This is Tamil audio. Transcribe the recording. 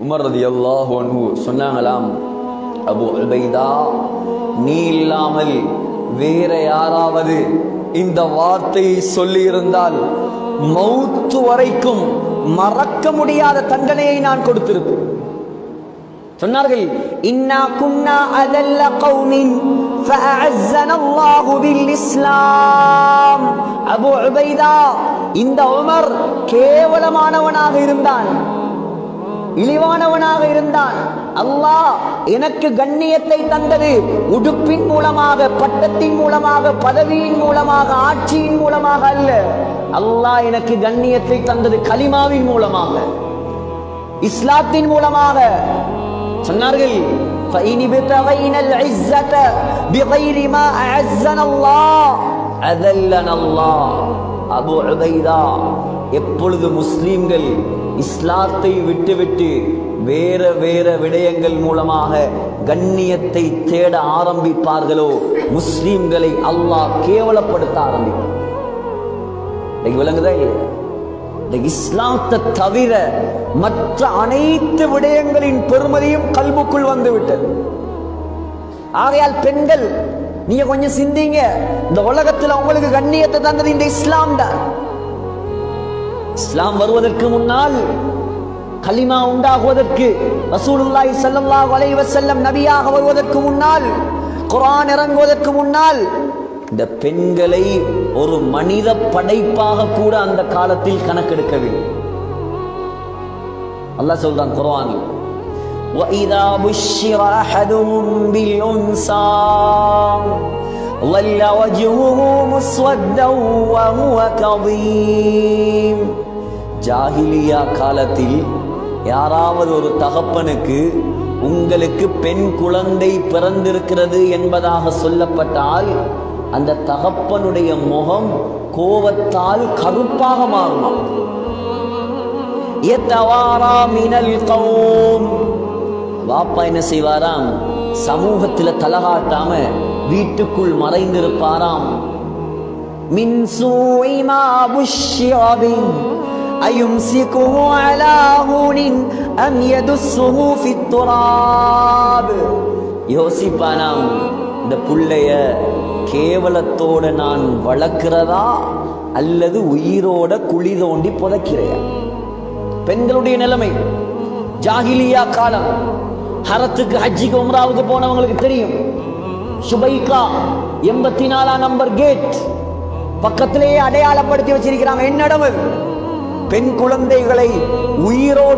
உமர் ரலியல்லாஹு அன்ஹு சொன்னாங்களாம், அபூ உபைதா, நீ இல்லாமல் வேற யாராவது இந்த வார்த்தையை சொல்லி இருந்தால் மௌத்து வரைக்கும் மறக்க முடியாத தண்டனையை நான் கொடுத்திருப்பேன். சொன்னார்கள், இன்னா குன்னா அதல்ல கௌமின் ஃபஅஅஸ்ஸனா அல்லாஹு பில் இஸ்லாம். அபூ உபைதா, இந்த உமர் கேவலமானவனாக இருந்தான், இழிவானவனாக இருந்தான். அல்லாஹ் எனக்கு கண்ணியத்தை தந்தது உடுப்பின் மூலமாக, பட்டத்தின் மூலமாக, பதவியின் மூலமாக, ஆட்சியின் மூலமாக அல்ல. அல்லாஹ் எனக்கு கண்ணியத்தை தந்தது கலிமாவின் மூலமாக, இஸ்லாத்தின் மூலமாக. சொன்னார்கள், فَإِنِ ابْتَغَيْنَا الْعِزَّةَ بِغَيْرِ مَا أَعَزَّنَا اللَّهُ أَذَلَّنَا اللَّهُ. அபூ உபைதா, எப்பொழுது முஸ்லிம்கள் இஸ்லாத்தை விட்டுவிட்டு வேற வேற விடயங்கள் மூலமாக கண்ணியத்தை தேட ஆரம்பிப்பார்களோ முஸ்லிம்களை அல்லாஹ் கேவலப்படுத்த ஆரம்பிப்பார். விளங்குதா இல்லையா? இஸ்லாத்தை தவிர மற்ற அனைத்து விடயங்களின் பெருமதியும் கல்புக்குள் வந்து விட்டது. ஆகையால் பெண்கள், நீங்க கொஞ்சம் சிந்திங்க. இந்த உலகத்தில் உங்களுக்கு கண்ணியத்தை தந்தது இந்த இஸ்லாம் தான். இஸ்லாம் வருவதற்கு முன்னால், கலிமா உண்டாகுவதற்கு, ரசூலுல்லாஹி ஸல்லல்லாஹு அலைஹி வஸல்லம் நபியாக வருவதற்கு முன்னால், குர்ஆன் இறங்குவதற்கு முன்னால், இந்த பெண்களை ஒரு மனித படைப்பாக கூட அந்த காலத்தில் கணக்கெடுக்கவில்லை. அல்லாஹ் சொல்றான் குர்ஆனில், وَإِذَا بُشِّرَ أَحَدُهُم بِالْأُنثَى ظَلَّ وَجْهُهُ مُسْوَدًّا وَهُوَ كَظِيمٌ. ஜாஹிலியா காலத்தில் யாராவது ஒரு தகப்பனுக்கு உங்களுக்கு பெண் குழந்தை பிறந்திருக்கிறது என்பதாக சொல்லப்பட்டால் அந்த தகப்பனுடைய முகம் கோபத்தால் கருப்பாக மாறுமா. யதவாரா மினல் கௌம். வாப்பா என்ன செய்வாராம், சமூகத்தில் தலகாட்டாம வீட்டுக்குள் மறைந்திருப்பாராம். மின் சூஇ மா புஷ்ஷிர பிஹி அயும்சிகுஹு அலா ஹூனின் அம் யதுஸ்ஸுஹு ஃபித் துராப். யோசிப்பானாம், இந்த புள்ளைய கேவலத்தோட நான் வளர்க்கிறதா அல்லது உயிரோட குழி தோண்டி புதைக்கிறையா? பெண்களுடைய நிலைமை ஜாஹிலியா காலம். ஹரத்துக்கு, ஹஜ்ஜிக்கு, உம்ராவுக்கு போனவங்களுக்கு தெரியும். சுபைகா 84 நம்பர் கேட் பக்கத்திலேயே அடையாளப்படுத்தி வச்சிருக்கிறாங்க. என்னிடம் பெண் குழந்தைகளை உயிரோடு